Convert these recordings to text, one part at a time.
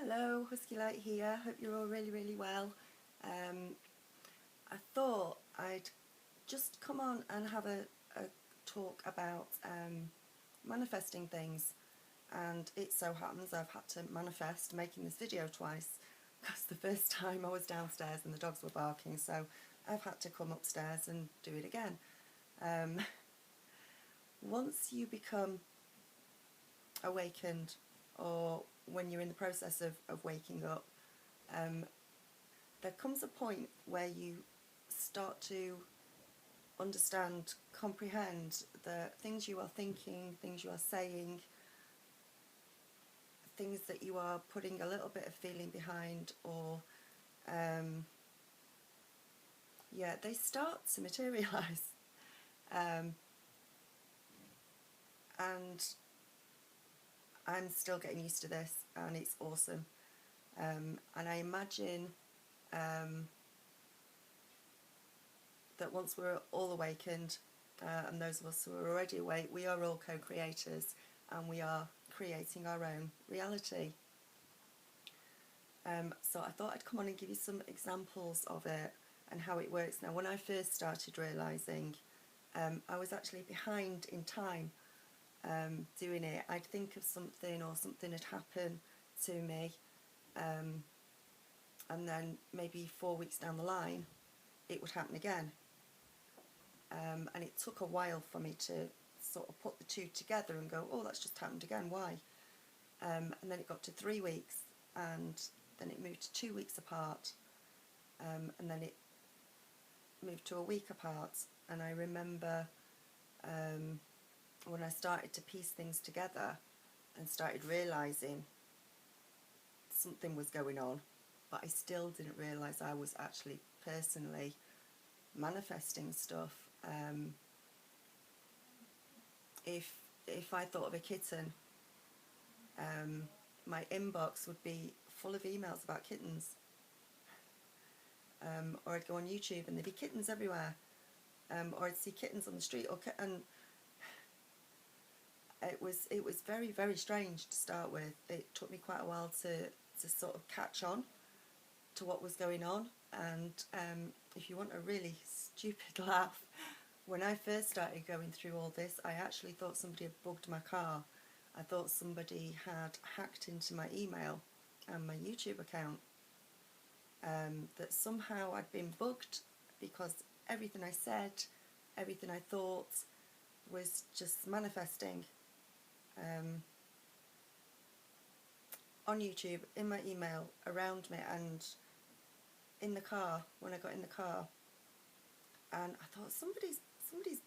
Hello, Husky Light here. Hope you're all really well. I thought I'd just come on and have a talk about manifesting things, and it so happens I've had to manifest making this video twice because the first time I was downstairs and the dogs were barking, so I've had to come upstairs and do it again. Once you become awakened, or when you're in the process of waking up, there comes a point where you start to understand, comprehend the things you are thinking, things you are saying, things that you are putting a little bit of feeling behind, or they start to materialise. And I'm still getting used to this, and it's awesome. And I imagine that once we're all awakened, and those of us who are already awake, we are all co-creators, and we are creating our own reality. So I thought I'd come on and give you some examples of it and how it works. Now, when I first started realising, I was actually behind in time doing it. I'd think of something, or something had happened to me, and then maybe 4 weeks down the line it would happen again, and it took a while for me to sort of put the two together and go, oh, that's just happened again, why? And then it got to 3 weeks, and then it moved to 2 weeks apart, and then it moved to a week apart. And I remember when I started to piece things together and started realising something was going on, but I still didn't realise I was actually personally manifesting stuff. If I thought of a kitten, my inbox would be full of emails about kittens, or I'd go on YouTube and there'd be kittens everywhere, or I'd see kittens on the street, and it was very strange to start with. It took me quite a while to sort of catch on to what was going on. And if you want a really stupid laugh, when I first started going through all this, I actually thought somebody had bugged my car. I thought somebody had hacked into my email and my YouTube account, that somehow I'd been bugged, because everything I said, everything I thought was just manifesting on YouTube, in my email, around me, and in the car, when I got in the car. And I thought, somebody's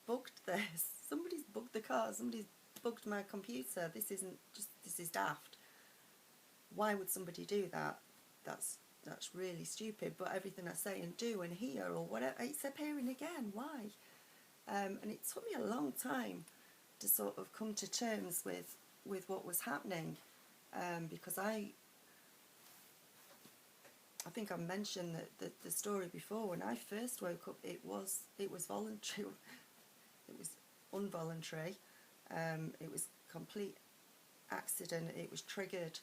bugged this. Somebody's bugged the car. Somebody's bugged my computer. This is daft. Why would somebody do that? That's really stupid. But everything I say and do and hear or whatever, it's appearing again. Why? And it took me a long time to sort of come to terms with what was happening, because I think I mentioned the story before. When I first woke up, it was voluntary. It was involuntary. It was complete accident. It was triggered.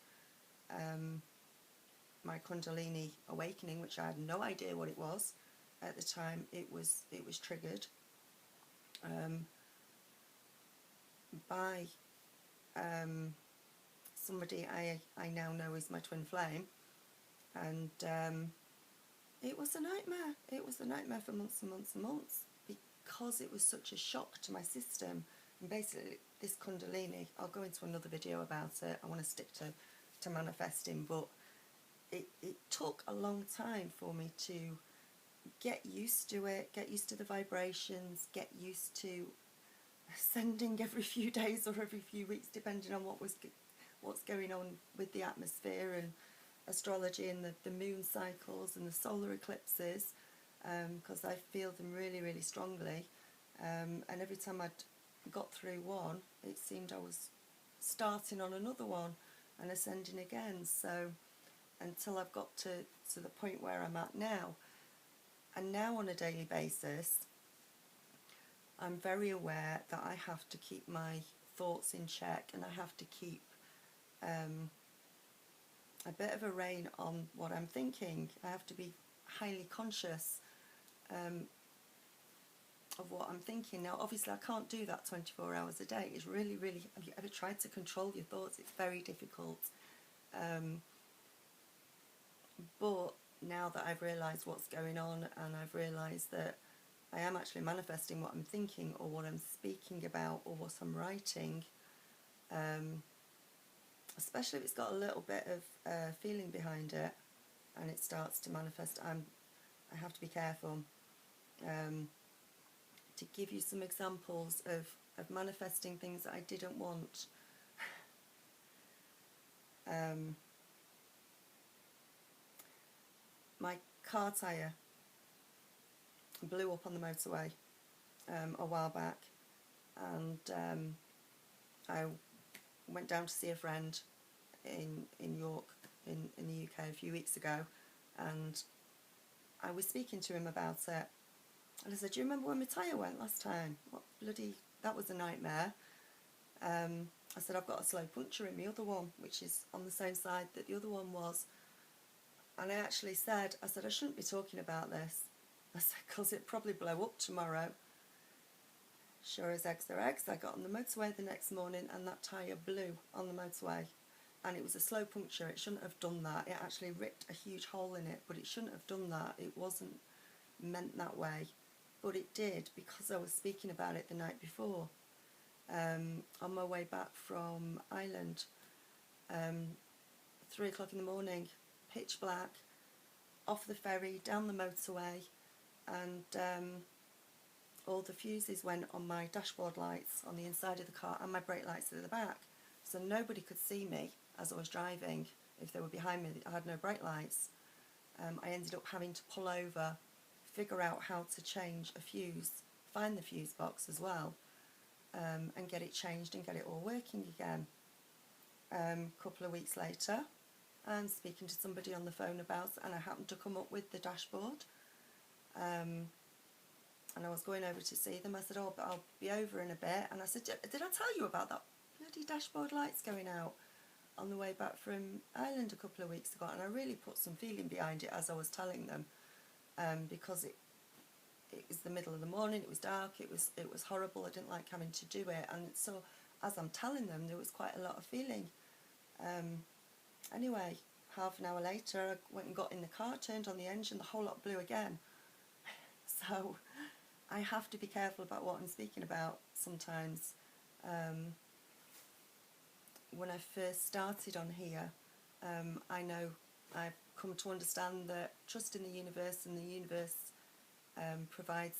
My Kundalini awakening, which I had no idea what it was at the time. It was triggered by somebody I now know is my twin flame. And it was a nightmare. It was a nightmare for months and months and months, because it was such a shock to my system. And basically, this Kundalini, I'll go into another video about it. I want to stick to manifesting, but it took a long time for me to get used to it, get used to the vibrations, get used to sending every few days or every few weeks, depending on what's going on with the atmosphere and astrology and the moon cycles and the solar eclipses, because I feel them really strongly, and every time I'd got through one, it seemed I was starting on another one and ascending again. So until I've got to the point where I'm at now, and now on a daily basis, I'm very aware that I have to keep my thoughts in check, and I have to keep a bit of a rein on what I'm thinking. I have to be highly conscious of what I'm thinking. Now, obviously, I can't do that 24 hours a day. It's really, really, have you ever tried to control your thoughts? It's very difficult. But now that I've realised what's going on, and I've realised that I am actually manifesting what I'm thinking or what I'm speaking about or what I'm writing, especially if it's got a little bit of feeling behind it and it starts to manifest, I have to be careful. To give you some examples of manifesting things that I didn't want. My car tyre blew up on the motorway a while back, and I went down to see a friend in York, in the UK, a few weeks ago, and I was speaking to him about it, and I said, do you remember when my tyre went last time? What bloody, that was a nightmare. I said, I've got a slow puncture in my other one, which is on the same side that the other one was. And I actually said, I shouldn't be talking about this. I said, because it probably blow up tomorrow. Sure as eggs are eggs, I got on the motorway the next morning and that tyre blew on the motorway. And it was a slow puncture. It shouldn't have done that. It actually ripped a huge hole in it, but it shouldn't have done that. It wasn't meant that way. But it did, because I was speaking about it the night before. On my way back from Ireland, 3 o'clock in the morning, pitch black, off the ferry, down the motorway, and all the fuses went on my dashboard lights on the inside of the car and my brake lights at the back. So nobody could see me as I was driving. If they were behind me, I had no brake lights. I ended up having to pull over, figure out how to change a fuse, find the fuse box as well, and get it changed and get it all working again. A couple of weeks later, I'm speaking to somebody on the phone about it, and I happened to come up with the dashboard, and I was going over to see them. I said, oh, but I'll be over in a bit. And I said, did I tell you about that bloody dashboard lights going out on the way back from Ireland a couple of weeks ago? And I really put some feeling behind it as I was telling them, because it was the middle of the morning, it was dark, it was horrible, I didn't like having to do it. And so as I'm telling them, there was quite a lot of feeling. Anyway, half an hour later, I went and got in the car, turned on the engine, the whole lot blew again. So I have to be careful about what I'm speaking about sometimes. When I first started on here, I know I've come to understand that trust in the universe, and the universe provides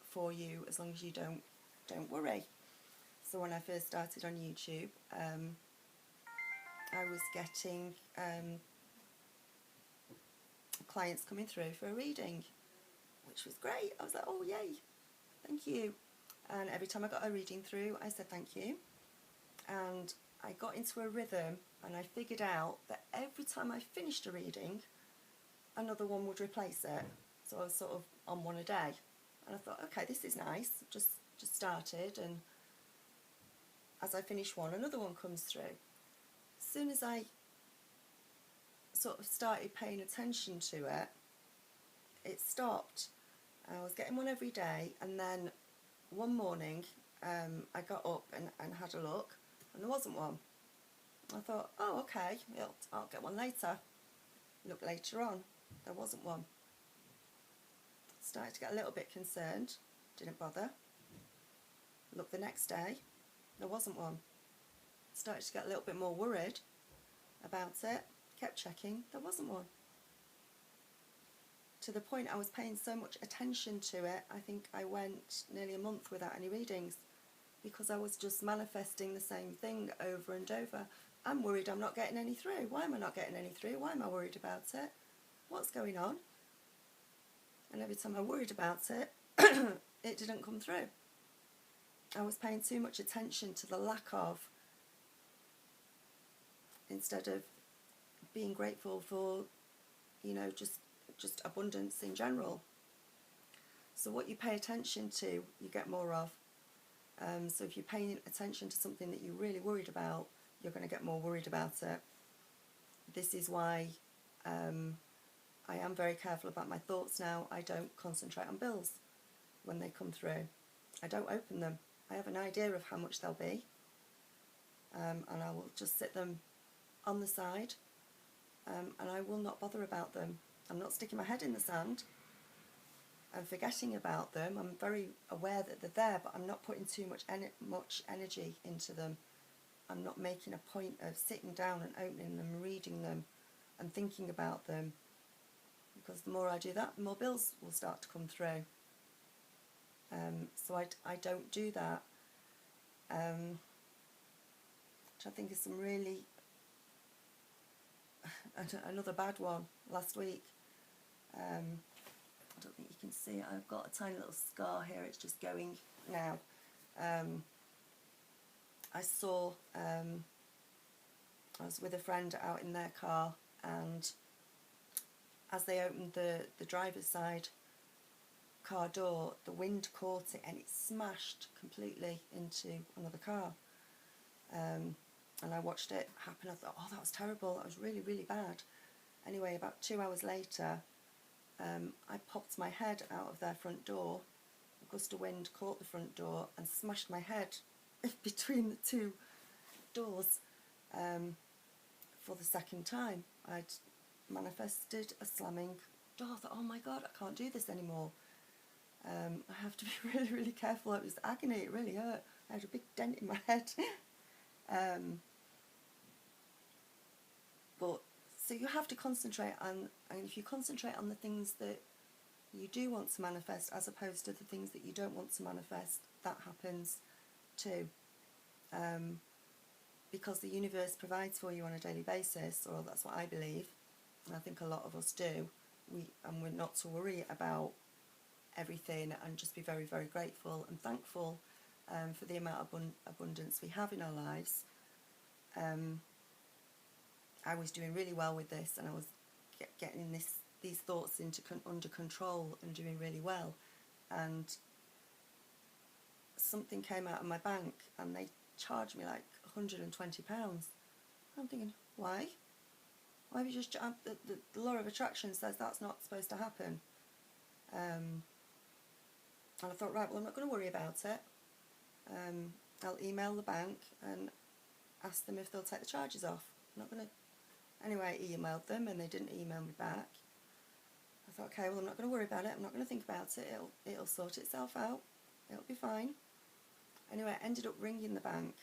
for you as long as you don't worry. So when I first started on YouTube, I was getting clients coming through for a reading, which was great. I was like, oh yay, thank you. And every time I got a reading through, I said thank you. And I got into a rhythm, and I figured out that every time I finished a reading, another one would replace it. So I was sort of on one a day. And I thought, okay, this is nice. Just started, and as I finish one, another one comes through. As soon as I sort of started paying attention to it, it stopped. I was getting one every day, and then one morning I got up and had a look, and there wasn't one. I thought, oh, okay, I'll get one later. Look later on, there wasn't one. Started to get a little bit concerned, didn't bother. Looked the next day, there wasn't one. Started to get a little bit more worried about it, kept checking, there wasn't one. To the point I was paying so much attention to it, I think I went nearly a month without any readings, because I was just manifesting the same thing over and over. I'm worried I'm not getting any through. Why am I not getting any through? Why am I worried about it? What's going on? And every time I worried about it, it didn't come through. I was paying too much attention to the lack of, instead of being grateful for, you know, just abundance in general. So what you pay attention to, you get more of. So if you're paying attention to something that you're really worried about, you're going to get more worried about it. this is why I am very careful about my thoughts now. I don't concentrate on bills when they come through. I don't open them. I have an idea of how much they'll be, and I will just sit them on the side, and I will not bother about them. I'm not sticking my head in the sand and forgetting about them. I'm very aware that they're there, but I'm not putting too much energy into them. I'm not making a point of sitting down and opening them, reading them and thinking about them, because the more I do that, the more bills will start to come through. So I don't do that, which I think is some really, another bad one last week. I don't think you can see it. I've got a tiny little scar here, it's just going now. I saw, I was with a friend out in their car, and as they opened the driver's side car door, the wind caught it and it smashed completely into another car. And I watched it happen. I thought, oh, that was terrible, that was really, really bad. Anyway, about 2 hours later, I popped my head out of their front door. A gust of wind caught the front door and smashed my head between the two doors for the second time. I'd manifested a slamming door. I thought, oh my God, I can't do this anymore. I have to be really, really careful. It was agony, it really hurt. I had a big dent in my head. But so you have to concentrate on, and if you concentrate on the things that you do want to manifest as opposed to the things that you don't want to manifest, that happens too. Because the universe provides for you on a daily basis, or that's what I believe, and I think a lot of us do. We're not to worry about everything, and just be very, very grateful and thankful for the amount of abundance we have in our lives. I was doing really well with this, and I was getting these thoughts under control and doing really well, and something came out of my bank and they charged me like £120. I'm thinking, why? Why have you just the law of attraction says that's not supposed to happen. And I thought, right, well, I'm not going to worry about it. I'll email the bank and ask them if they'll take the charges off. I'm not going to. Anyway, I emailed them and they didn't email me back. I thought, okay, well, I'm not going to worry about it. I'm not going to think about it. It'll sort itself out. It'll be fine. Anyway, I ended up ringing the bank,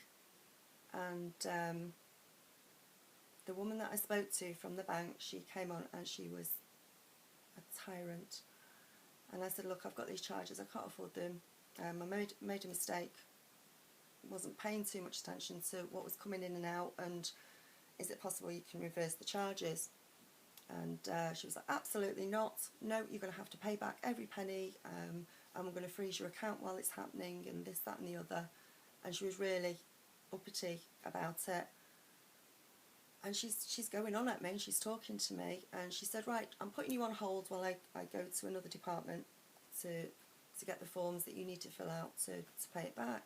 and the woman that I spoke to from the bank, she came on and she was a tyrant. And I said, look, I've got these charges, I can't afford them. I made a mistake, wasn't paying too much attention to what was coming in and out, and is it possible you can reverse the charges? And she was like, absolutely not. No, you're going to have to pay back every penny. I'm going to freeze your account while it's happening, and this, that and the other. And she was really uppity about it. And she's going on at me, and she's talking to me, and she said, right, I'm putting you on hold while I go to another department to get the forms that you need to fill out to pay it back.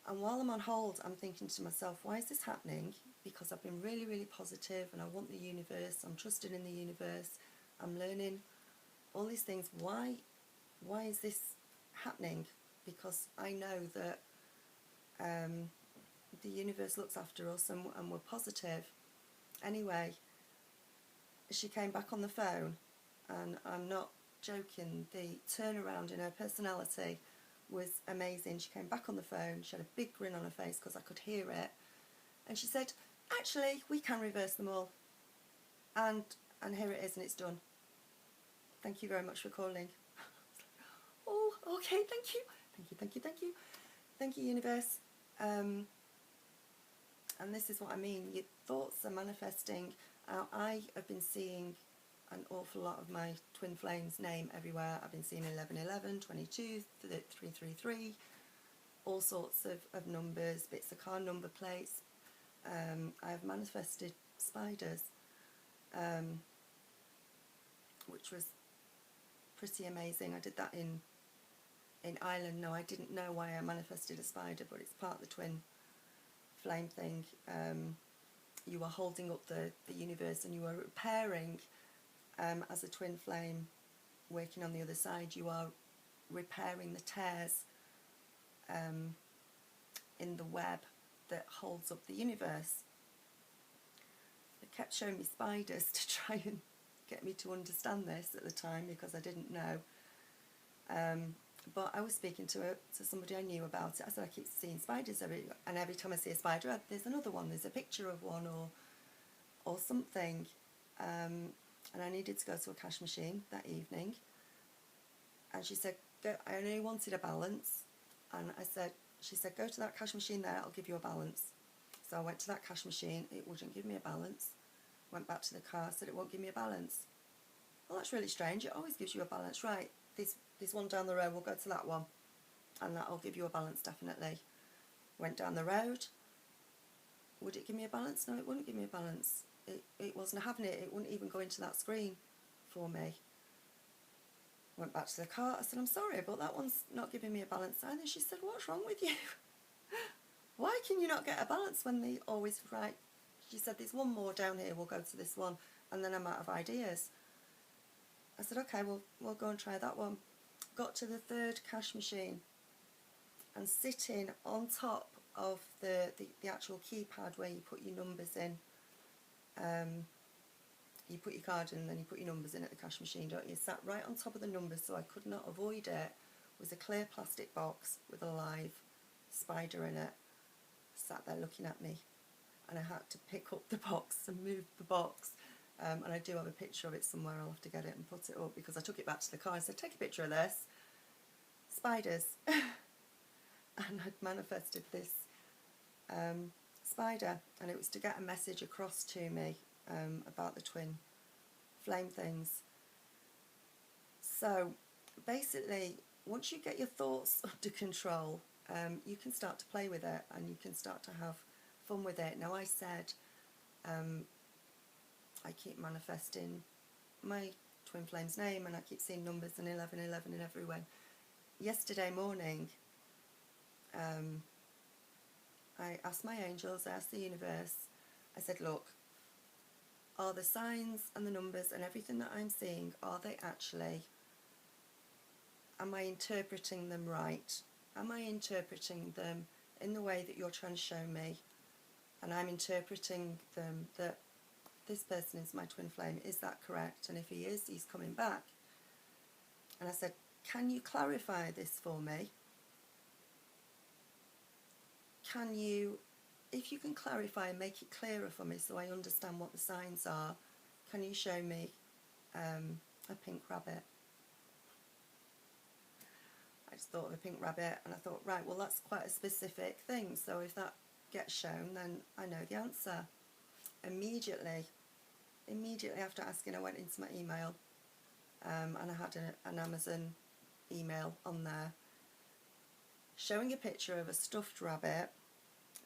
And while I'm on hold, I'm thinking to myself, why is this happening? Because I've been really, really positive, and I want the universe, I'm trusting in the universe, I'm learning all these things. Why is this happening? Because I know that the universe looks after us, and we're positive. Anyway, she came back on the phone, and I'm not joking, the turnaround in her personality was amazing. She came back on the phone, she had a big grin on her face because I could hear it, and she said, actually, we can reverse them all, and here it is, and it's done. Thank you very much for calling. Oh, okay, thank you. Thank you, universe. And this is what I mean, your thoughts are manifesting. I have been seeing an awful lot of my twin flames name everywhere. I've been seeing 1111, 22, 333, all sorts of numbers, bits of car number plates. I've manifested spiders, which was pretty amazing. I did that in Ireland. No, I didn't know why I manifested a spider, but it's part of the twin flame thing. you are holding up the universe, and you are repairing, as a twin flame working on the other side, you are repairing the tears in the web that holds up the universe. They kept showing me spiders to try and get me to understand this at the time, because I didn't know. But I was speaking to somebody I knew about it. I said, I keep seeing spiders and every time I see a spider, there's another one, there's a picture of one or something. And I needed to go to a cash machine that evening. And she said, I only wanted a balance. And she said, go to that cash machine there, I'll give you a balance. So I went to that cash machine, it wouldn't give me a balance. Went back to the car, said it won't give me a balance. Well, that's really strange, it always gives you a balance. Right, there's one down the road, we'll go to that one. And that'll give you a balance, definitely. Went down the road. Would it give me a balance? No, it wouldn't give me a balance. It wasn't having it. It wouldn't even go into that screen for me. Went back to the car. I said, I'm sorry, but that one's not giving me a balance either. She said, what's wrong with you? Why can you not get a balance when they always right? She said, there's one more down here, we'll go to this one, and then I'm out of ideas. I said, okay, we'll go and try that one. Got to the third cash machine, and sitting on top of the actual keypad where you put your numbers in, you put your card in and then you put your numbers in at the cash machine, don't you? Sat right on top of the numbers so I could not avoid it was a clear plastic box with a live spider in it, sat there looking at me, and I had to pick up the box and move the box. And I do have a picture of it somewhere. I'll have to get it and put it up, because I took it back to the car and said, take a picture of this. Spiders. And I'd manifested this spider, and it was to get a message across to me about the twin flame things. So basically, once you get your thoughts under control, you can start to play with it, and you can start to have fun with it. Now, I said I keep manifesting my twin flame's name, and I keep seeing numbers and 1111 and everywhere. Yesterday morning, I asked my angels, I asked the universe, I said, look, are the signs and the numbers and everything that I'm seeing, are they actually, am I interpreting them right? Am I interpreting them in the way that you're trying to show me? And I'm interpreting them that this person is my twin flame. Is that correct? And if he is, he's coming back. And I said, can you clarify this for me? Can you, if you can clarify and make it clearer for me so I understand what the signs are, can you show me a pink rabbit? I just thought of a pink rabbit, and I thought, right, well, that's quite a specific thing, so if that gets shown, then I know the answer. Immediately after asking, I went into my email, and I had an Amazon email on there showing a picture of a stuffed rabbit.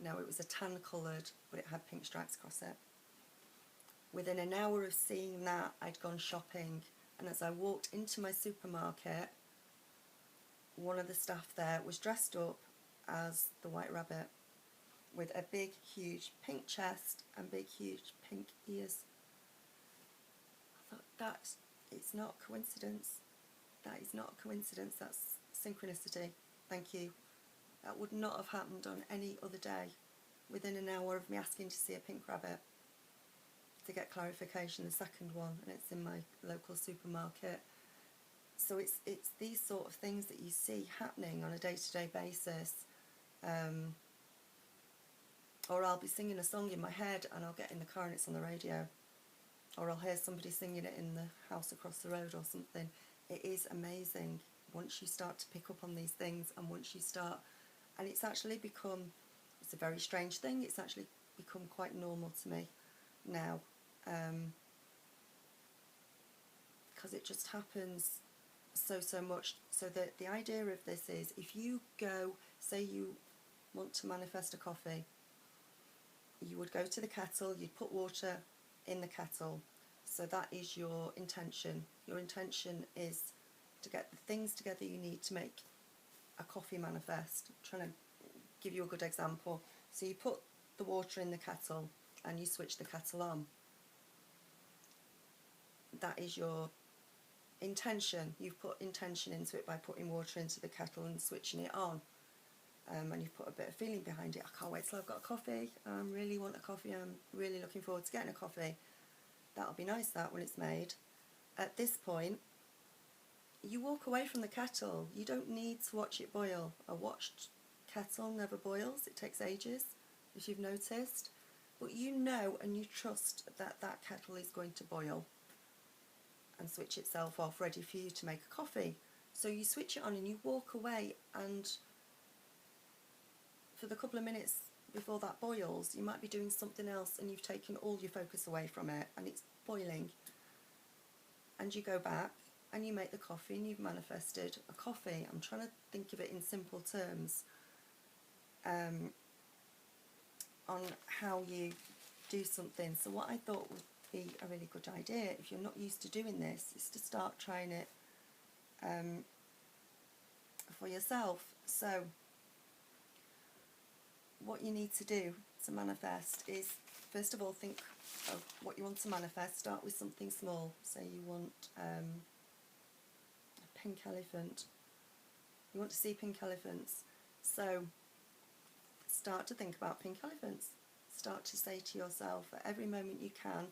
Now, it was a tan coloured, but it had pink stripes across it. Within an hour of seeing that, I'd gone shopping, and as I walked into my supermarket, one of the staff there was dressed up as the White Rabbit, with a big, huge pink chest and big, huge pink ears. I thought, it's not coincidence. That is not a coincidence, that's synchronicity. Thank you. That would not have happened on any other day. Within an hour of me asking to see a pink rabbit, to get clarification, the second one, and it's in my local supermarket. So it's these sort of things that you see happening on a day-to-day basis. Or I'll be singing a song in my head and I'll get in the car and it's on the radio. Or I'll hear somebody singing it in the house across the road or something. It is amazing once you start to pick up on these things, and once you start, and it's actually become, it's a very strange thing, it's actually become quite normal to me now, because it just happens so much. So that the idea of this is, if you go, say you want to manifest a coffee, you would go to the kettle, you'd put water in the kettle. So that is your intention. Your intention is to get the things together you need to make a coffee manifest. I'm trying to give you a good example. So you put the water in the kettle, and you switch the kettle on. That is your intention. You've put intention into it by putting water into the kettle and switching it on. And you've put a bit of feeling behind it. I can't wait till I've got a coffee. I really want a coffee. I'm really looking forward to getting a coffee. That'll be nice, that, when it's made. At this point, you walk away from the kettle. You don't need to watch it boil. A watched kettle never boils. It takes ages, if you've noticed. But you know and you trust that that kettle is going to boil and switch itself off, ready for you to make a coffee. So you switch it on and you walk away, and for the couple of minutes before that boils, you might be doing something else and you've taken all your focus away from it and it's boiling. And you go back and you make the coffee and you've manifested a coffee. I'm trying to think of it in simple terms on how you do something. So what I thought would be a really good idea, if you're not used to doing this, is to start trying it for yourself. So what you need to do to manifest is, first of all, think of what you want to manifest. Start with something small. Say you want a pink elephant. You want to see pink elephants. So start to think about pink elephants. Start to say to yourself at every moment you can,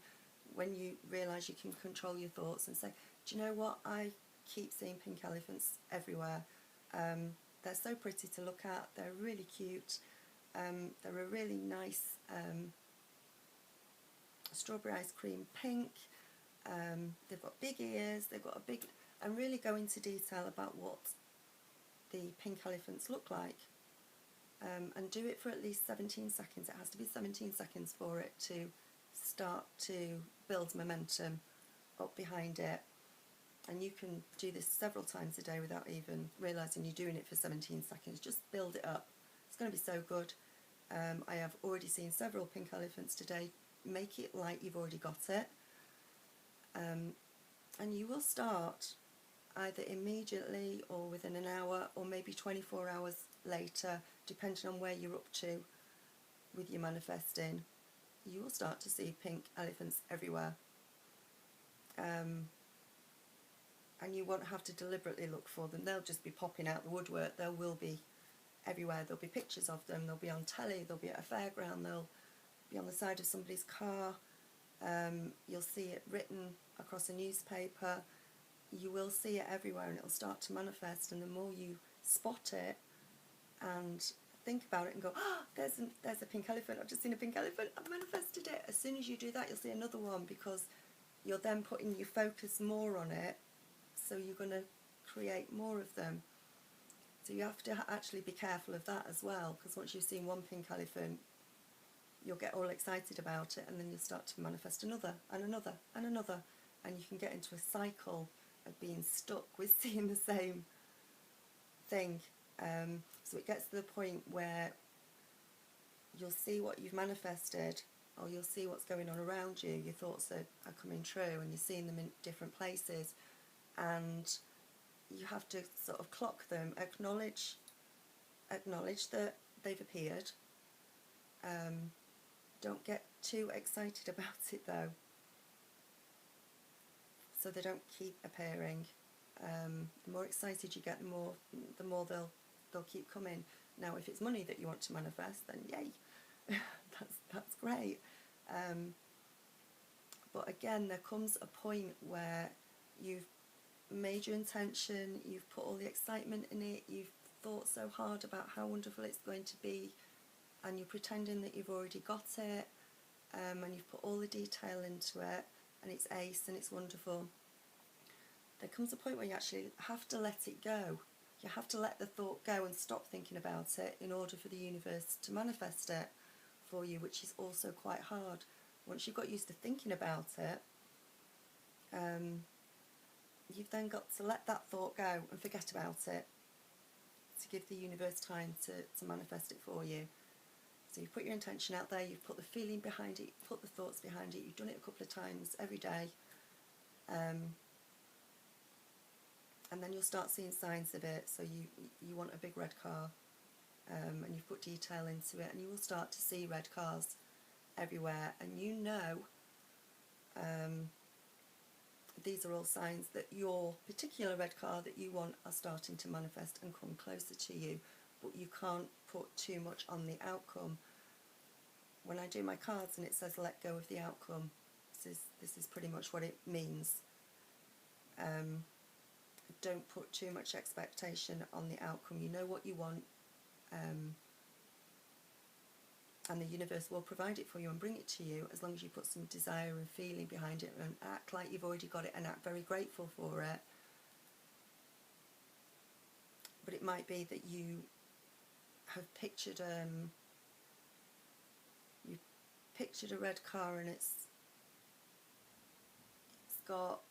when you realise you can control your thoughts, and say, do you know what, I keep seeing pink elephants everywhere. They're so pretty to look at. They're really cute. They're a really nice strawberry ice cream pink. They've got big ears. They've got a big... And really go into detail about what the pink elephants look like. And do it for at least 17 seconds. It has to be 17 seconds for it to start to build momentum up behind it. And you can do this several times a day without even realising you're doing it for 17 seconds. Just build it up. It's going to be so good. I have already seen several pink elephants today. Make it like you've already got it. And you will start either immediately or within an hour or maybe 24 hours later, depending on where you're up to with your manifesting. You will start to see pink elephants everywhere. And you won't have to deliberately look for them. They'll just be popping out the woodwork. There will be everywhere. There'll be pictures of them. They'll be on telly. They'll be at a fairground. They'll be on the side of somebody's car. You'll see it written across a newspaper. You will see it everywhere, and it'll start to manifest. And the more you spot it and think about it and go, oh, there's a pink elephant. I've just seen a pink elephant. I've manifested it. As soon as you do that, you'll see another one, because you're then putting your focus more on it. So you're going to create more of them. So you have to actually be careful of that as well, because once you've seen one pink elephant, you'll get all excited about it, and then you'll start to manifest another and another and another, and you can get into a cycle of being stuck with seeing the same thing. So it gets to the point where you'll see what you've manifested, or you'll see what's going on around you. Your thoughts are coming true, and you're seeing them in different places, and you have to sort of clock them, acknowledge that they've appeared. Don't get too excited about it though, so they don't keep appearing. The more excited you get, the more they'll keep coming. Now, if it's money that you want to manifest, then yay, that's great. But again, there comes a point where you've made your intention, you've put all the excitement in it, you've thought so hard about how wonderful it's going to be, and you're pretending that you've already got it, and you've put all the detail into it, and it's ace and it's wonderful. There comes a point where you actually have to let it go. You have to let the thought go and stop thinking about it in order for the universe to manifest it for you, which is also quite hard. Once you've got used to thinking about it, you've then got to let that thought go and forget about it, to give the universe time to manifest it for you. So you've put your intention out there, you've put the feeling behind it, you've put the thoughts behind it, you've done it a couple of times every day, and then you'll start seeing signs of it. So you want a big red car, and you've put detail into it, and you will start to see red cars everywhere, and you know these are all signs that your particular red car that you want are starting to manifest and come closer to you, but you can't put too much on the outcome. When I do my cards and it says let go of the outcome, this is pretty much what it means. Don't put too much expectation on the outcome. You know what you want, and the universe will provide it for you and bring it to you, as long as you put some desire and feeling behind it and act like you've already got it and act very grateful for it. But it might be that you have pictured a red car, and it's got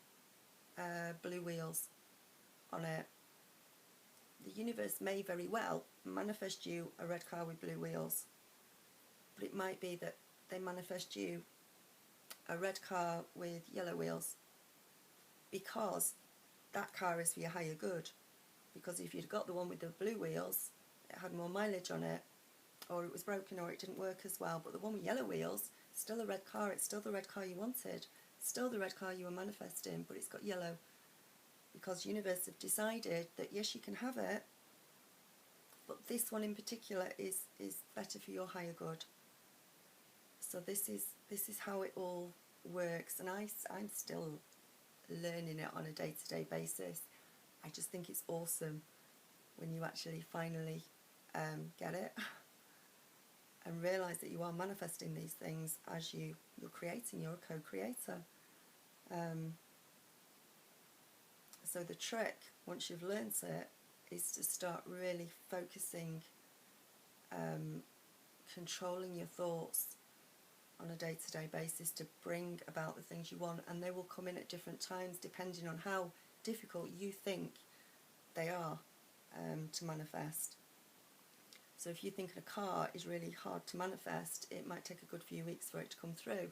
blue wheels on it. The universe may very well manifest you a red car with blue wheels, but it might be that they manifest you a red car with yellow wheels, because that car is for your higher good. Because if you'd got the one with the blue wheels, it had more mileage on it, or it was broken, or it didn't work as well. But the one with yellow wheels, still a red car, it's still the red car you wanted, still the red car you were manifesting, but it's got yellow. Because the universe have decided that yes, you can have it, but this one in particular is better for your higher good. So this is how it all works, and I'm still learning it on a day-to-day basis. I just think it's awesome when you actually finally get it and realise that you are manifesting these things as you're creating. You're a co-creator. So the trick, once you've learnt it, is to start really focusing, controlling your thoughts on a day-to-day basis to bring about the things you want, and they will come in at different times depending on how difficult you think they are to manifest. So if you think a car is really hard to manifest, it might take a good few weeks for it to come through.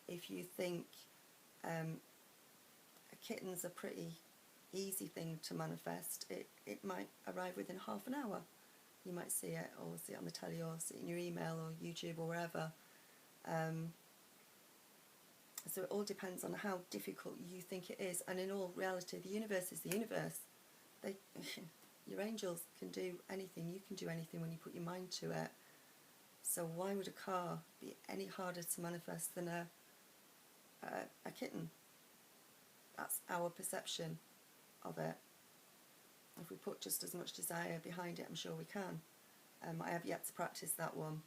If you think a kitten's a pretty easy thing to manifest, it might arrive within half an hour. You might see it, or see it on the telly, or see it in your email or YouTube or wherever. So it all depends on how difficult you think it is, and in all reality the universe is the universe. Your angels can do anything, you can do anything when you put your mind to it. So why would a car be any harder to manifest than a kitten? That's our perception of it. If we put just as much desire behind it, I'm sure we can. I have yet to practice that one,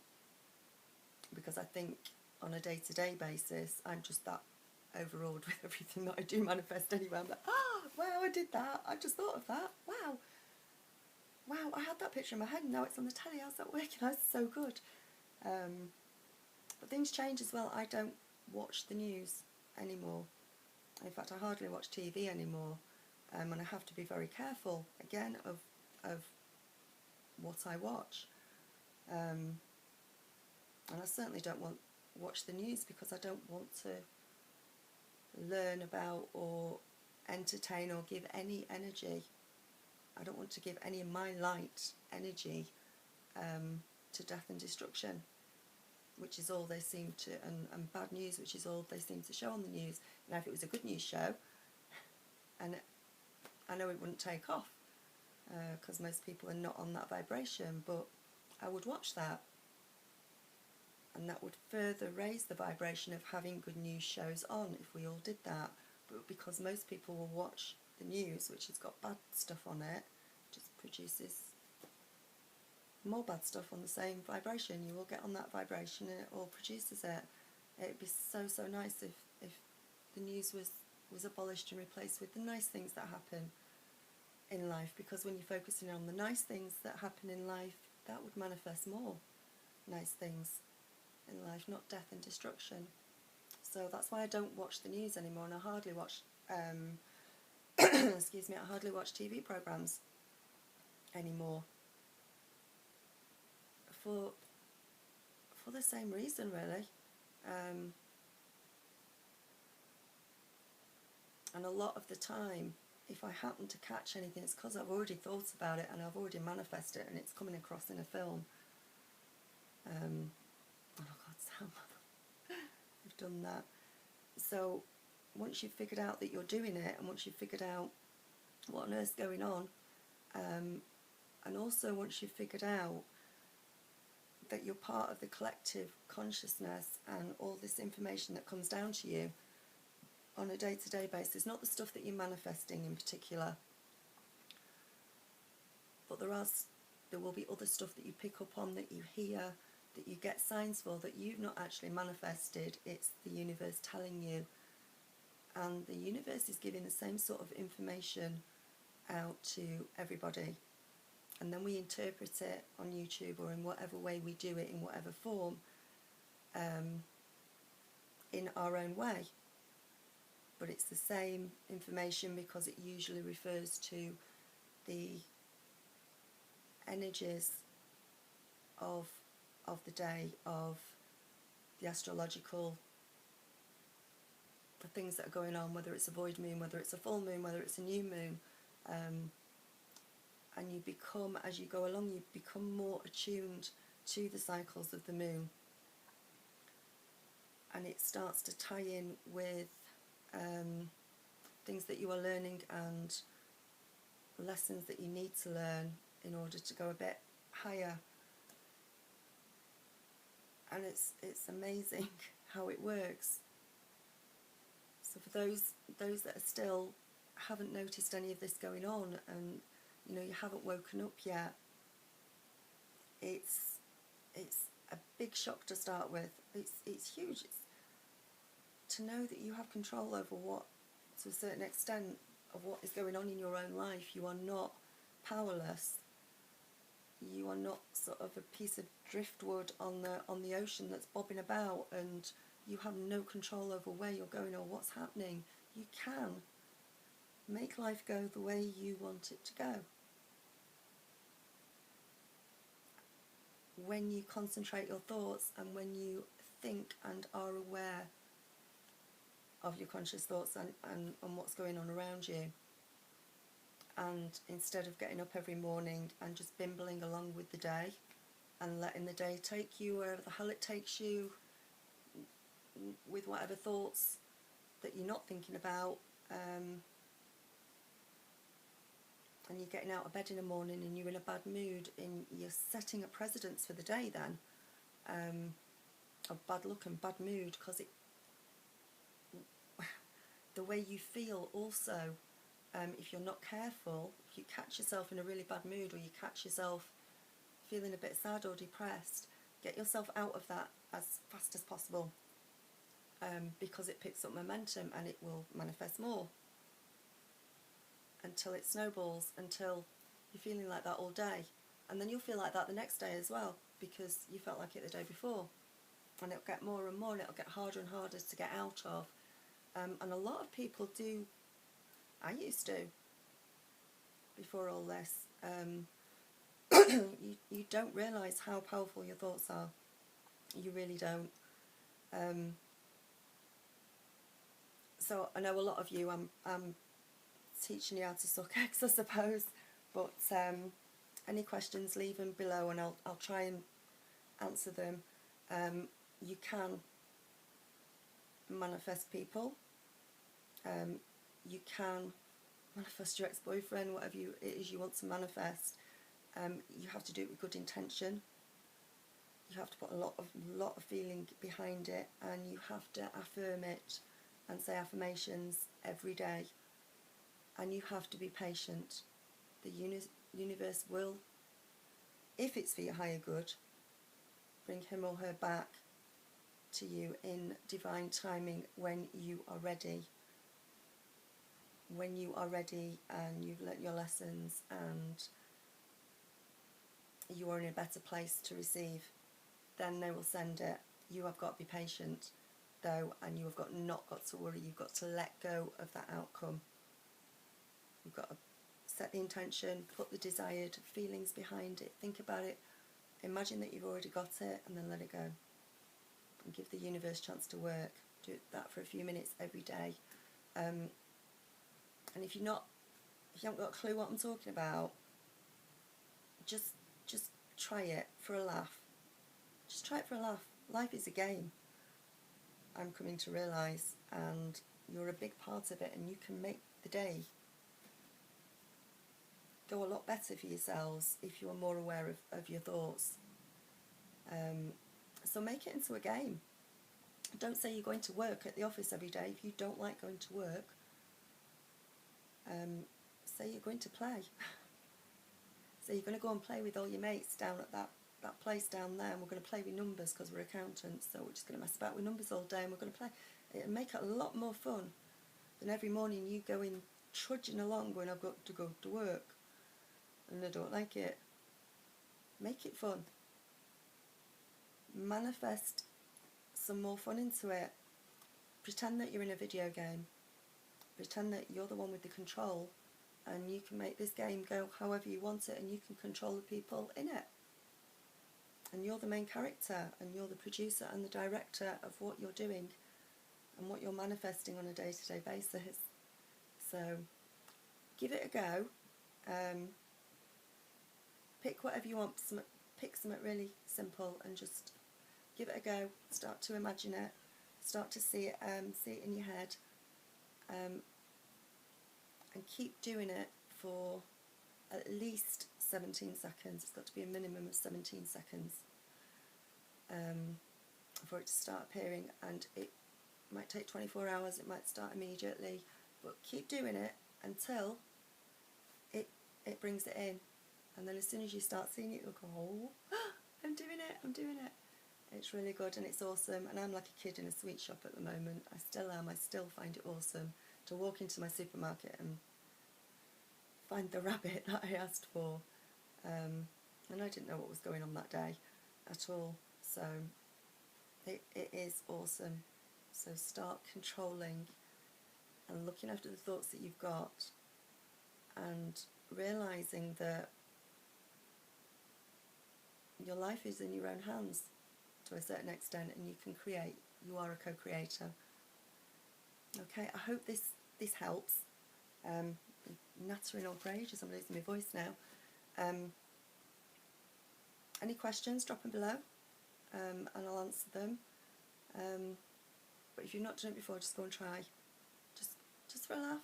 because I think on a day-to-day basis I'm just that overawed with everything that I do manifest anyway. I'm like, wow, I did that, I just thought of that, wow, I had that picture in my head and now it's on the telly, how's that working? That's so good. But things change as well. I don't watch the news anymore. In fact, I hardly watch TV anymore, and I have to be very careful again of what I watch. And I certainly don't watch the news, because I don't want to learn about or entertain or give any energy. I don't want to give any of my light energy to death and destruction, which is all they seem to, and bad news, which is all they seem to show on the news. Now, if it was a good news show, and I know it wouldn't take off, because most people are not on that vibration, but I would watch that, and that would further raise the vibration of having good news shows on if we all did that. But because most people will watch the news, which has got bad stuff on it, just produces more bad stuff on the same vibration. You will get on that vibration and it all produces it. It'd be so nice if the news was abolished and replaced with the nice things that happen in life, because when you're focusing on the nice things that happen in life, that would manifest more nice things in life, not death and destruction. So that's why I don't watch the news anymore, and I hardly watch excuse me, I hardly watch TV programs anymore, for the same reason, really. And a lot of the time, if I happen to catch anything, it's because I've already thought about it and I've already manifested it, and it's coming across in a film. Oh God, Sam. you've done that. So once you've figured out that you're doing it, and once you've figured out what on earth's going on, and also once you've figured out that you're part of the collective consciousness and all this information that comes down to you on a day-to-day basis, not the stuff that you're manifesting in particular, but there will be other stuff that you pick up on, that you hear, that you get signs for, that you've not actually manifested. It's the universe telling you, and the universe is giving the same sort of information out to everybody, and then we interpret it on YouTube or in whatever way we do it, in whatever form, in our own way. But it's the same information, because it usually refers to the energies of the day, of the astrological, the things that are going on, whether it's a void moon, whether it's a full moon, whether it's a new moon. And you become, as you go along, you become more attuned to the cycles of the moon, and it starts to tie in with things that you are learning and lessons that you need to learn in order to go a bit higher. And it's amazing how it works. So for those that are still haven't noticed any of this going on, and you haven't woken up yet, it's a big shock to start with. It's huge. It's to know that you have control over what, to a certain extent, of what is going on in your own life. You are not powerless. You are not sort of a piece of driftwood on the ocean that's bobbing about, and you have no control over where you're going or what's happening. You can make life go the way you want it to go. When you concentrate your thoughts, and when you think and are aware of your conscious thoughts and what's going on around you, and instead of getting up every morning and just bimbling along with the day and letting the day take you wherever the hell it takes you, with whatever thoughts that you're not thinking about, and you're getting out of bed in the morning and you're in a bad mood, and you're setting a precedence for the day then, of bad luck and bad mood, because the way you feel also, if you're not careful, if you catch yourself in a really bad mood, or you catch yourself feeling a bit sad or depressed, get yourself out of that as fast as possible, because it picks up momentum and it will manifest more until it snowballs, until you're feeling like that all day, and then you'll feel like that the next day as well, because you felt like it the day before, and it'll get more and more, and it'll get harder and harder to get out of. And a lot of people do. I used to, before all this. You don't realise how powerful your thoughts are. You really don't. So I know a lot of you, I'm teaching you how to suck eggs, I suppose. But any questions, leave them below, and I'll try and answer them. You can manifest people. You can manifest your ex-boyfriend, whatever it is you want to manifest. You have to do it with good intention. You have to put a lot of feeling behind it, and you have to affirm it and say affirmations every day. And you have to be patient. The universe will, if it's for your higher good, bring him or her back to you in divine timing when you are ready. When you are ready and you've learnt your lessons and you are in a better place to receive, then they will send it. You have got to be patient though, and you have not got to worry. You've got to let go of that outcome. You've got to set the intention, put the desired feelings behind it, think about it, imagine that you've already got it, and then let it go. And give the universe a chance to work. Do that for a few minutes every day. And if you haven't got a clue what I'm talking about, just try it for a laugh. Just try it for a laugh. Life is a game. I'm coming to realise, and you're a big part of it, and you can make the day go a lot better for yourselves if you are more aware of your thoughts. So make it into a game. Don't say you're going to work at the office every day if you don't like going to work. Say you're going to play. So you're going to go and play with all your mates down at that place down there, and we're going to play with numbers because we're accountants, so we're just going to mess about with numbers all day, and we're going to play. It'll make it a lot more fun than every morning you going trudging along going, I've got to go to work and I don't like it. Make it fun. Manifest some more fun into it. Pretend that you're in a video game. Pretend that you're the one with the control, and you can make this game go however you want it, and you can control the people in it. And you're the main character, and you're the producer and the director of what you're doing and what you're manifesting on a day-to-day basis. So give it a go. Pick whatever you want. Pick something really simple and just give it a go. Start to imagine it. Start to see it in your head. And keep doing it for at least 17 seconds. It's got to be a minimum of 17 seconds for it to start appearing, and it might take 24 hours, it might start immediately, but keep doing it until it brings it in, and then as soon as you start seeing it, you'll go, oh, I'm doing it. It's really good, and it's awesome, and I'm like a kid in a sweet shop at the moment. I still am. I still find it awesome to walk into my supermarket and find the rabbit that I asked for, and I didn't know what was going on that day at all, so it is awesome. So start controlling and looking after the thoughts that you've got, and realising that your life is in your own hands to a certain extent, and you can create. You are a co-creator. Okay, I hope this helps. Nattering on for ages, I'm losing my voice now. Any questions, drop them below, and I'll answer them. But if you've not done it before, just go and try. Just for a laugh,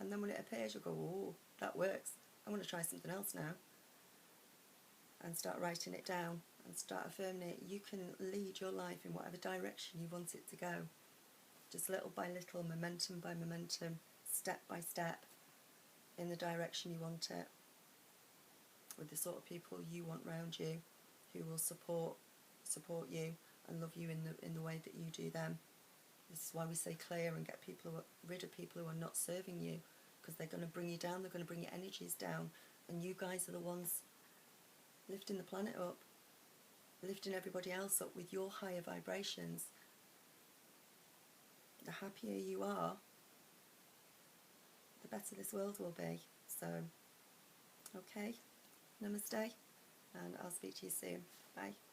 and then when it appears, you'll go, oh, that works. I want to try something else now. And start writing it down and start affirming it. You can lead your life in whatever direction you want it to go. Just little by little, momentum by momentum, step by step, in the direction you want it, with the sort of people you want round you, who will support you and love you in the way that you do them. This is why we say clear and get rid of people who are not serving you, because they're going to bring you down, they're going to bring your energies down, and you guys are the ones lifting the planet up, lifting everybody else up with your higher vibrations. The happier you are, the better this world will be. So, okay, namaste, and I'll speak to you soon. Bye.